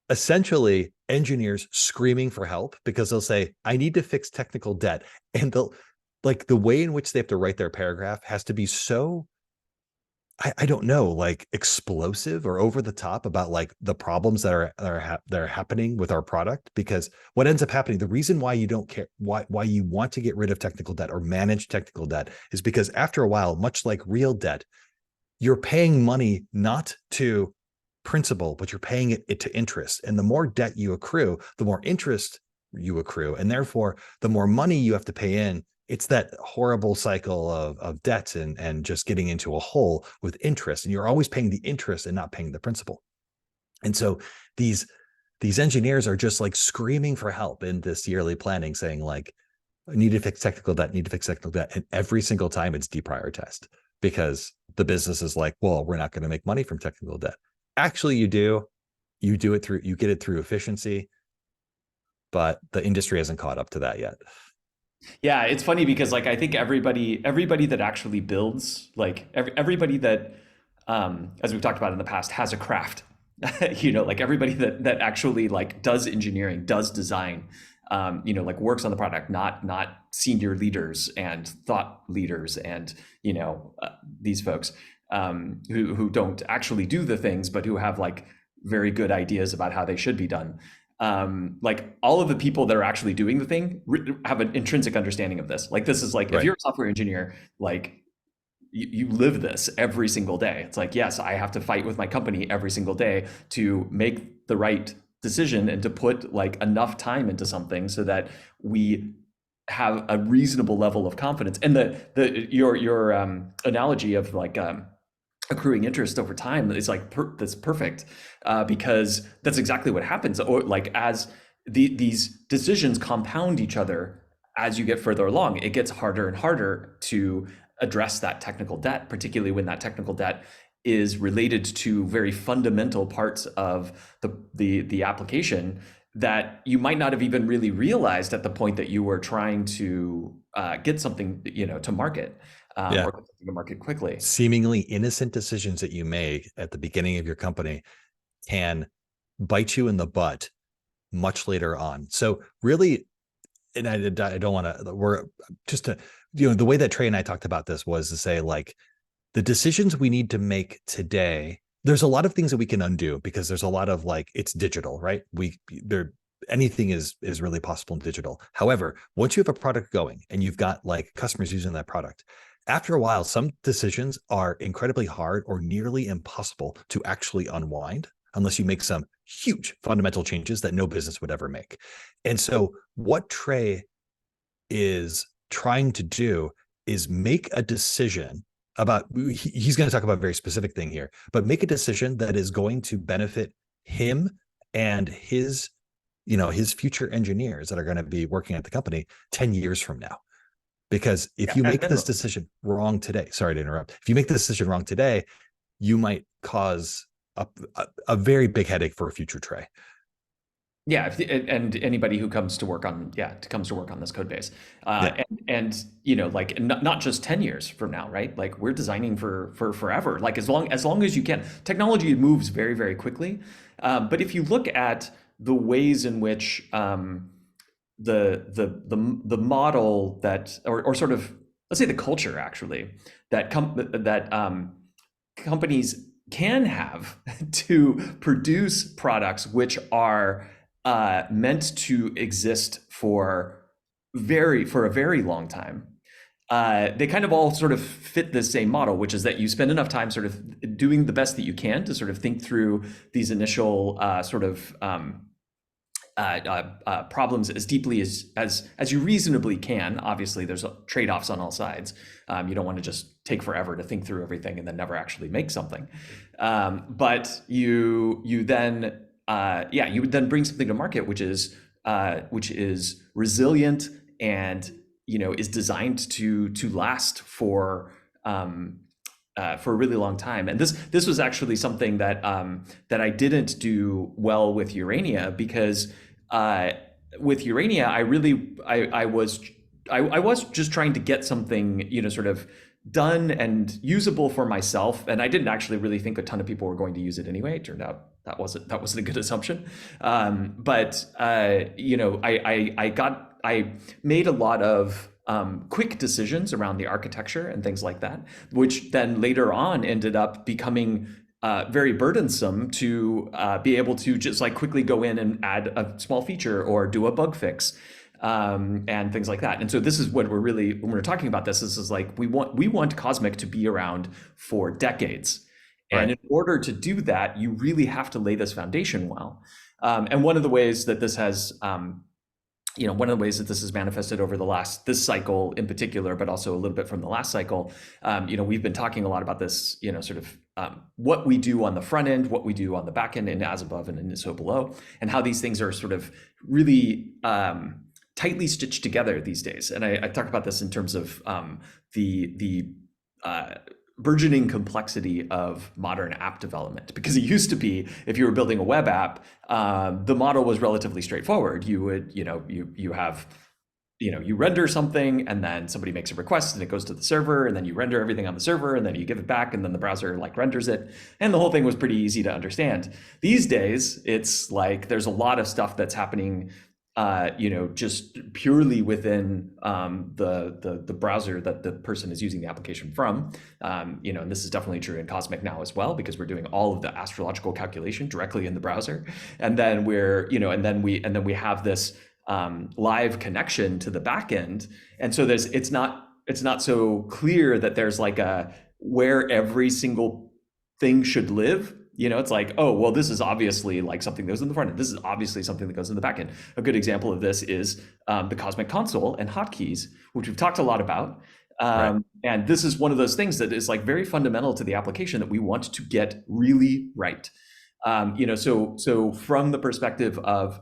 essentially engineers screaming for help because they'll say, I need to fix technical debt. And they'll, like, the way in which they have to write their paragraph has to be so, I don't know, like explosive or over the top about like the problems that are happening with our product. Because what ends up happening, the reason why you don't care, why you want to get rid of technical debt or manage technical debt, is because after a while, much like real debt, you're paying money not to principal, but you're paying it to interest. And the more debt you accrue, the more interest you accrue. And therefore, the more money you have to pay in. It's that horrible cycle of debt and just getting into a hole with interest. And you're always paying the interest and not paying the principal. And so these engineers are just like screaming for help in this yearly planning, saying like, I need to fix technical debt, need to fix technical debt. And every single time it's deprioritized because the business is like, well, we're not going to make money from technical debt. Actually, you do. You get it through efficiency, but the industry hasn't caught up to that yet. Yeah, it's funny because like I think everybody that actually builds, like everybody that as we've talked about in the past, has a craft. You know, like everybody that actually like does engineering, does design, you know, like works on the product, not senior leaders and thought leaders and you know these folks who don't actually do the things, but who have like very good ideas about how they should be done. Like all of the people that are actually doing the thing have an intrinsic understanding of this. Like this is like, if you're a software engineer, like you live this every single day. It's like, yes, I have to fight with my company every single day to make the right decision and to put like enough time into something so that we have a reasonable level of confidence. And your analogy of like accruing interest over time is like that's perfect because that's exactly what happens. Or like as these decisions compound each other as you get further along, it gets harder and harder to address that technical debt, particularly when that technical debt is related to very fundamental parts of the application that you might not have even really realized at the point that you were trying to get something, you know, to market. Or get something to market quickly. Seemingly innocent decisions that you make at the beginning of your company can bite you in the butt much later on. So really, and I don't want to, we're just to, you know, the way that Trey and I talked about this was to say like the decisions we need to make today, there's a lot of things that we can undo because there's a lot of like, it's digital, right? Anything is really possible in digital. However, once you have a product going and you've got like customers using that product, after a while, some decisions are incredibly hard or nearly impossible to actually unwind unless you make some huge fundamental changes that no business would ever make. And so what Trey is trying to do is make a decision about, he's going to talk about a very specific thing here, but make a decision that is going to benefit him and his, you know, his future engineers that are going to be working at the company 10 years from now. Because if you make this decision wrong today, sorry to interrupt, if you make the decision wrong today, you might cause a very big headache for a future Trey. Yeah, and anybody who comes to work on this code base, Yeah. and like not just 10 years from now, right? Like we're designing for forever. Like as long as you can, technology moves very very quickly. But if you look at the ways in which the model that or sort of, let's say, the culture actually that companies can have to produce products which are meant to exist for a very long time. They kind of all sort of fit the same model, which is that you spend enough time sort of doing the best that you can to sort of think through these initial problems as deeply as you reasonably can. Obviously, there's trade-offs on all sides. You don't want to just take forever to think through everything and then never actually make something. But you then you would then bring something to market which is resilient and is designed to last for a really long time. And this was actually something that I didn't do well with Urania, because with Urania, I was just trying to get something, sort of done and usable for myself, and I didn't actually really think a ton of people were going to use it anyway. It turned out that wasn't a good assumption. But I made a lot of quick decisions around the architecture and things like that, which then later on ended up becoming very burdensome to be able to just like quickly go in and add a small feature or do a bug fix and things like that. And so this is what when we're talking about this is like we want Cosmic to be around for decades. Right. And in order to do that, you really have to lay this foundation well. And one of the ways that this has manifested over this cycle in particular, but also a little bit from the last cycle, we've been talking a lot about this, sort of what we do on the front end, what we do on the back end, and as above and in so below, and how these things are sort of really tightly stitched together these days. And I talk about this in terms of the burgeoning complexity of modern app development, because it used to be, if you were building a web app, the model was relatively straightforward. You would, you render something, and then somebody makes a request and it goes to the server, and then you render everything on the server, and then you give it back, and then the browser like renders it, and the whole thing was pretty easy to understand. These days, it's like there's a lot of stuff that's happening just purely within the browser that the person is using the application from. And this is definitely true in Cosmic now as well, because we're doing all of the astrological calculation directly in the browser. And then we have this live connection to the backend. And so it's not so clear that there's like where every single thing should live. It's like, oh, well, this is obviously like something that goes in the front end. This is obviously something that goes in the back end. A good example of this is the Cosmic console and hotkeys, which we've talked a lot about. Right. And this is one of those things that is like very fundamental to the application that we want to get really right. So from the perspective of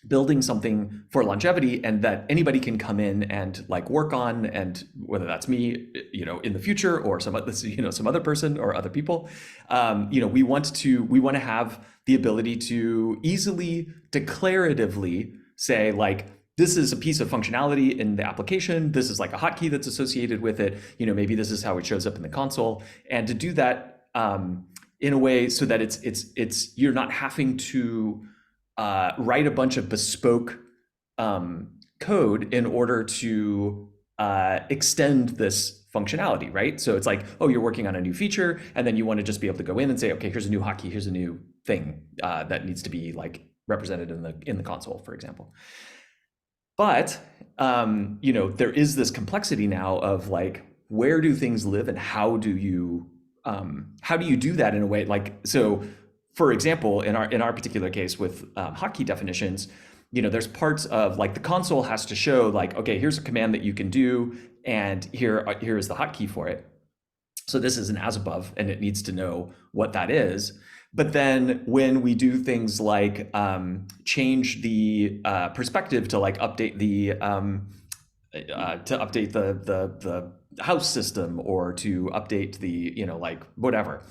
building something for longevity and that anybody can come in and like work on, and whether that's me, in the future, or some other person or other people, we want to have the ability to easily declaratively say, like, this is a piece of functionality in the application. This is like a hotkey that's associated with it. Maybe this is how it shows up in the console, and to do that in a way so that it's you're not having to write a bunch of bespoke code in order to extend this functionality, right? So it's like, oh, you're working on a new feature, and then you want to just be able to go in and say, okay, here's a new hotkey, here's a new thing that needs to be like represented in the console, for example. But there is this complexity now of like, where do things live, and how do you do that in a way like so. For example, in our particular case with hotkey definitions, there's parts of like the console has to show like, okay, here's a command that you can do, and here is the hotkey for it. So this is an as above, and it needs to know what that is. But then when we do things like change the perspective to like update the house system, or to update the like whatever.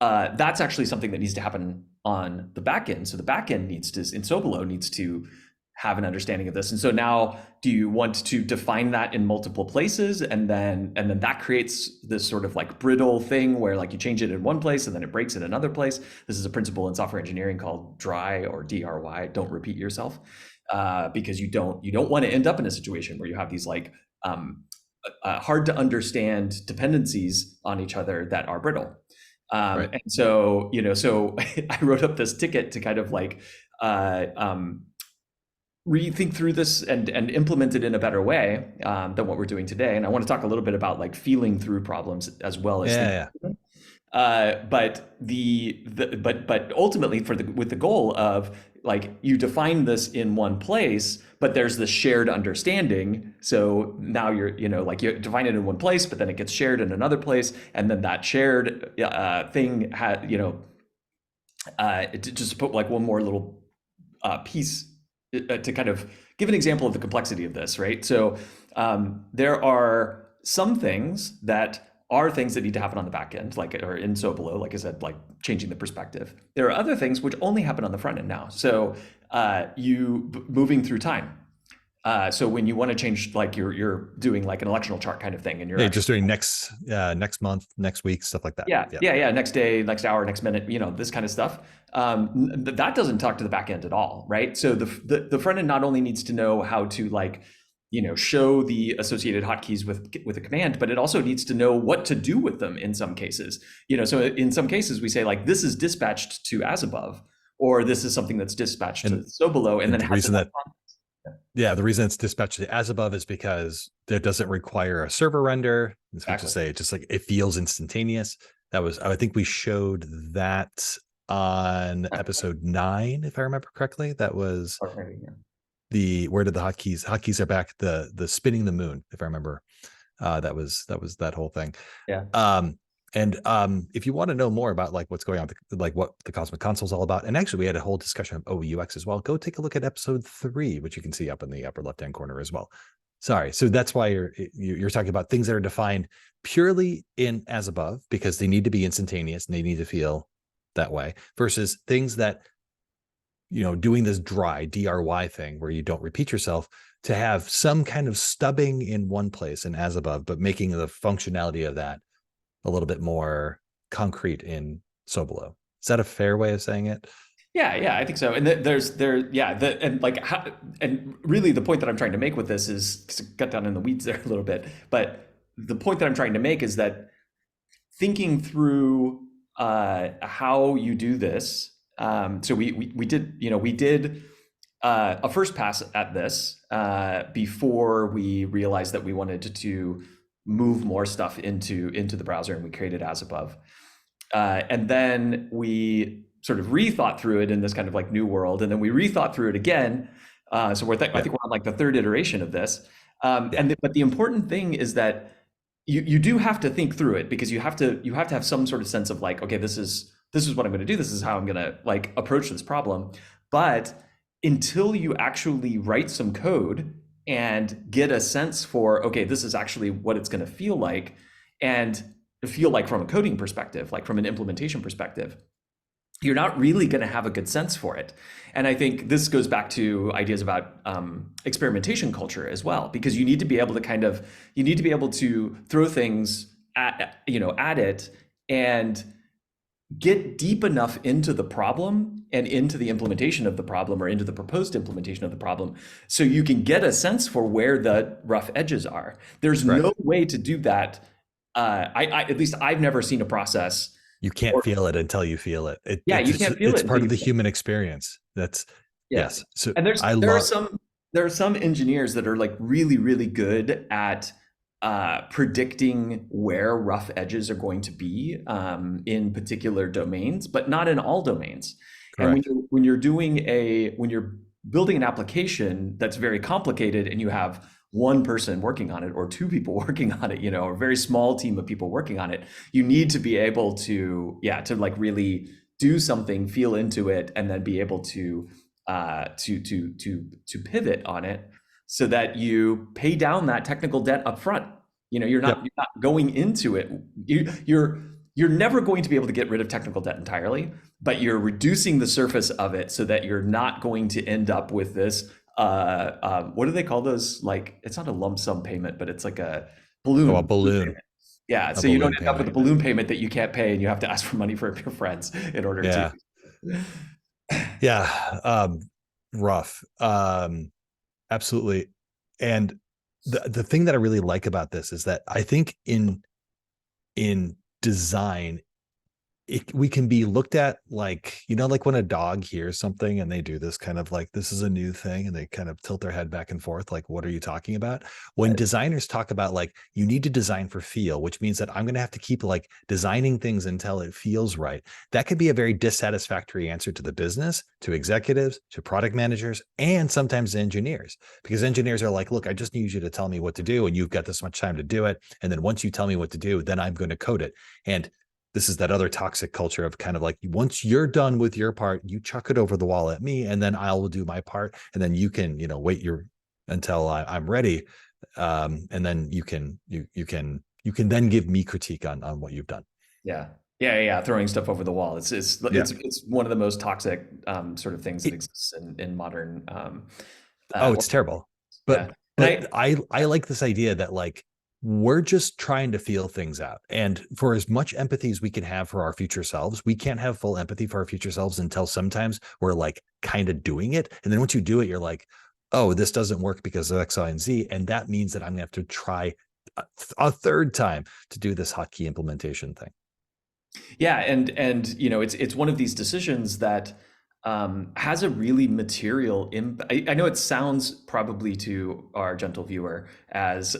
That's actually something that needs to happen on the back end. So the back end needs to, in Sobolo, needs to have an understanding of this. And so now, do you want to define that in multiple places, and then that creates this sort of like brittle thing where like you change it in one place and then it breaks in another place? This is a principle in software engineering called DRY, or DRY, don't repeat yourself, because you don't want to end up in a situation where you have these like hard to understand dependencies on each other that are brittle. Right. And so, so I wrote up this ticket to kind of like rethink through this and implement it in a better way than what we're doing today. And I want to talk a little bit about like feeling through problems as well as Yeah. but ultimately with the goal of like, you define this in one place, but there's this shared understanding. So now you're, like you define it in one place, but then it gets shared in another place, and then that shared thing had, just put like one more little piece to kind of give an example of the complexity of this, right? So there are some things that are things that need to happen on the back end, like, or in Sobolo, like I said, like changing the perspective. There are other things which only happen on the front end now. So moving through time. So when you want to change, like you're doing like an electional chart kind of thing, and you're just doing next month, next week, stuff like that. Yeah. Next day, next hour, next minute, this kind of stuff. That doesn't talk to the back end at all, right? So the front end not only needs to know how to like, show the associated hotkeys with a command, but it also needs to know what to do with them in some cases. So in some cases we say like, this is dispatched to as above, or this is something that's dispatched to so below, and then the reason that the reason it's dispatched to as above is because it doesn't require a server render. Exactly. To say just like it feels instantaneous. I think we showed that on episode 9, if I remember correctly. That was where did the hotkeys are back, the spinning the moon, if I remember. That was that whole thing. And if you want to know more about like what's going on, like what the Cosmic Console is all about, and actually we had a whole discussion of OOUX as well, go take a look at episode 3, which you can see up in the upper left-hand corner as well. Sorry. So that's why you're talking about things that are defined purely in as above, because they need to be instantaneous and they need to feel that way, versus things that, doing this DRY thing where you don't repeat yourself, to have some kind of stubbing in one place and as above, but making the functionality of that a little bit more concrete in Sobolo. Is that a fair way of saying it? Yeah, I think so. And and really the point that I'm trying to make with this is, to cut down in the weeds there a little bit, but the point that I'm trying to make is that thinking through how you do this. So we did a first pass at this before we realized that we wanted to move more stuff into the browser, and we created as above. And then we sort of rethought through it in this kind of like new world, and then we rethought through it again. So I think we're on like the third iteration of this. But the important thing is that you do have to think through it, because you have to have some sort of sense of like, okay, this is what I'm going to do. This is how I'm going to like approach this problem. But until you actually write some code and get a sense for, okay, this is actually what it's going to feel like, and feel like from a coding perspective, like from an implementation perspective, you're not really going to have a good sense for it. And I think this goes back to ideas about experimentation culture as well, because you need to be able to throw things at it and get deep enough into the problem and into the implementation of the problem, or into the proposed implementation of the problem, so you can get a sense for where the rough edges are. There's no way to do that. At least I've never seen a process. You can't feel it until you feel it. You can't feel it. It's part of the human experience. Yes. So there are some engineers that are like really, really good at predicting where rough edges are going to be in particular domains, but not in all domains. Correct. And when you're building an application that's very complicated, and you have one person working on it, or two people working on it, or a very small team of people working on it, you need to be able to like really do something, feel into it, and then be able to pivot on it, so that you pay down that technical debt up front. You're not going into it. you're never going to be able to get rid of technical debt entirely, but you're reducing the surface of it so that you're not going to end up with this. What do they call those? Like, it's not a lump sum payment, but it's like a Oh, a balloon balloon, payment. Yeah, a so you don't balloon end up with payment. a balloon payment that you can't pay, and you have to ask for money from your friends in order to. Yeah. Yeah. Rough. Absolutely. And the thing that I really like about this is that I think in design, we can be looked at like, like when a dog hears something and they do this kind of like, this is a new thing, and they kind of tilt their head back and forth, like, what are you talking about? When designers talk about like, you need to design for feel, which means that I'm going to have to keep like designing things until it feels right. That could be a very dissatisfactory answer to the business, to executives, to product managers, and sometimes engineers, because engineers are like, look, I just need you to tell me what to do, and you've got this much time to do it. And then once you tell me what to do, then I'm going to code it. And this is that other toxic culture of kind of like, once you're done with your part, you chuck it over the wall at me, and then I'll do my part, and then you can, wait until I'm ready, and then you can then give me critique on what you've done. Yeah. Throwing stuff over the wall. It's one of the most toxic sort of things that exists in modern. It's terrible. But I like this idea that like, we're just trying to feel things out. And for as much empathy as we can have for our future selves, we can't have full empathy for our future selves until sometimes we're like kind of doing it. And then once you do it, you're like, oh, this doesn't work because of X, Y, and Z. And that means that I'm gonna have to try a third time to do this hotkey implementation thing. Yeah, and it's one of these decisions that has a really material impact. I know it sounds probably to our gentle viewer as,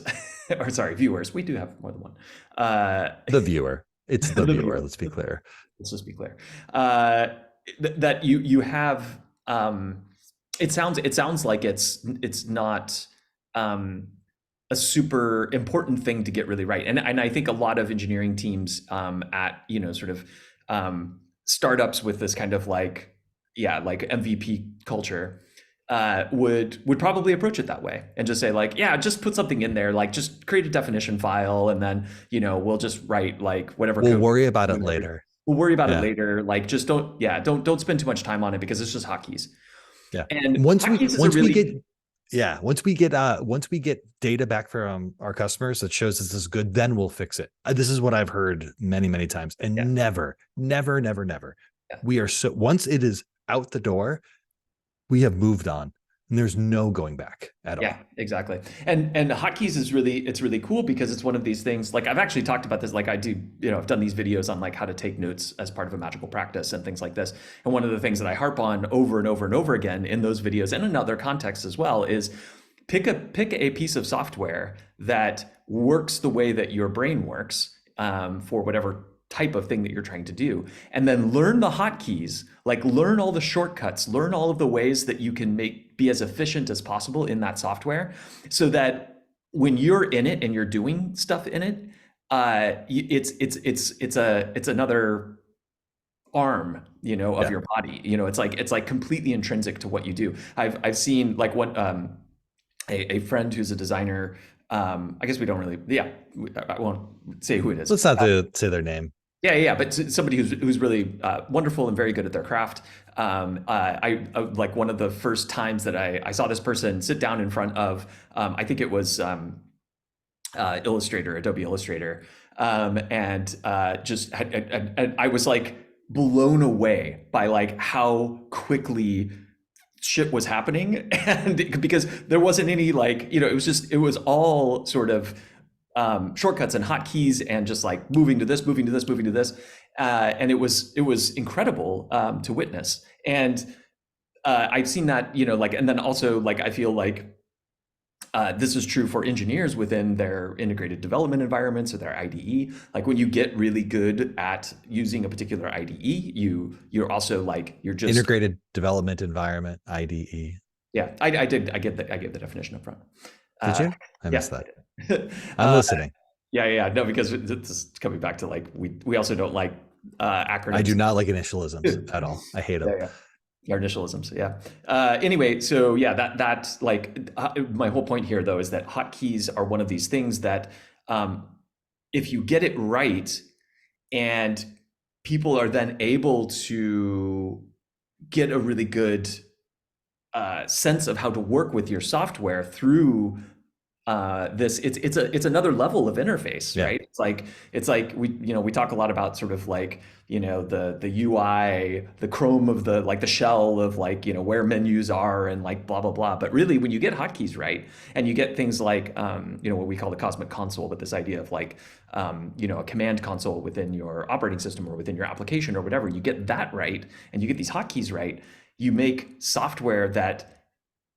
or sorry, viewers. We do have more than one. The viewer. It's the viewer. Let's be clear. Let's just be clear. That you have. It sounds like it's not a super important thing to get really right. And I think a lot of engineering teams at sort of startups with this kind of like MVP culture would probably approach it that way and just say like, yeah, just put something in there, like just create a definition file, and then we'll just write like whatever. We'll worry about it later. We'll worry about it later. Like just don't spend too much time on it because it's just hotkeys. Yeah. And once we get data back from our customers that shows this is good, then we'll fix it. This is what I've heard many, many times. And never. Yeah. We are once it is out the door, we have moved on, and there's no going back at all. Yeah, exactly. And hotkeys is really cool because it's one of these things. Like I've actually talked about this. Like I do, I've done these videos on like how to take notes as part of a magical practice and things like this. And one of the things that I harp on over and over and over again in those videos and in other contexts as well is pick a piece of software that works the way that your brain works for whatever type of thing that you're trying to do, and then learn the hotkeys, like learn all the shortcuts, learn all of the ways that you can be as efficient as possible in that software, so that when you're in it and you're doing stuff in it, it's another arm, of your body. It's like completely intrinsic to what you do. I've seen like a friend who's a designer. I guess we don't really. Yeah, I won't say who it is. Let's not say their name. Yeah, but somebody who's really wonderful and very good at their craft. I like one of the first times that I saw this person sit down in front of, I think it was Illustrator, Adobe Illustrator, and I was like blown away by like how quickly shit was happening, and because there wasn't any like it was all sort of shortcuts and hotkeys and just like moving to this, and it was incredible to witness. And I've seen that, and then also like I feel like this is true for engineers within their integrated development environments or their IDE. Like when you get really good at using a particular IDE, you're also like you're just integrated development environment IDE. Yeah, I did. I gave the definition up front. Did you? I missed that. I'm listening. Yeah. No, because it's coming back to like we also don't like acronyms. I do not like initialisms at all. I hate them. Our initialisms. Yeah. Anyway, so yeah, that's like my whole point here though is that hotkeys are one of these things that if you get it right, and people are then able to get a really good sense of how to work with your software through this. It's another level of interface, Yeah. right? It's like we talk a lot about sort of like the UI, the Chrome of the like the shell of like where menus are and like blah blah blah. But really, when you get hotkeys right, and you get things like what we call the cosmic console, but this idea of like a command console within your operating system or within your application or whatever, you get that right, and you get these hotkeys right, you make software that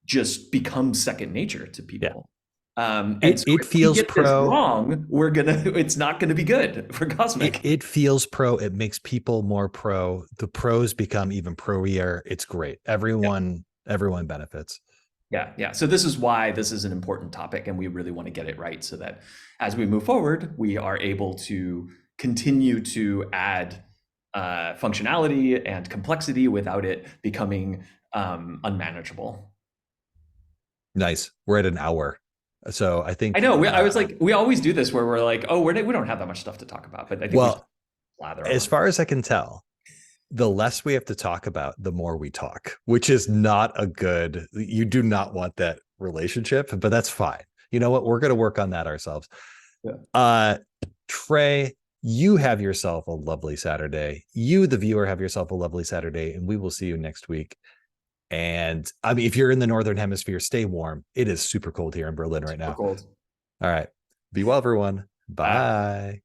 just becomes second nature to Yeah. people. And It so it if we feels get this pro. wrong, it's not gonna be good for Cosmic. It feels pro. It makes people more pro. The pros become even pro-ier. It's great. Yeah, Everyone benefits. yeah, yeah. So this is why this is an important topic, and we really want to get it right so that as we move forward, we are able to continue to add functionality and complexity without it becoming unmanageable. Nice. We're at an hour. So I I think know. I was like, we always do this where we're like, oh, we don't have that much stuff to talk about, but I think we should well, lather as on. far as I can tell, the less we have to talk about, the more we talk, which is not a good, you do not want that relationship, but that's fine. You know what? We're going to work on that ourselves. Yeah. Trey, you have yourself a lovely Saturday. You, the viewer, have yourself a lovely Saturday, and we will see you next week. And I mean, if you're in the Northern Hemisphere, stay warm. It is super cold here in Berlin right Super now. cold. All right. Be well, everyone. Bye. Bye.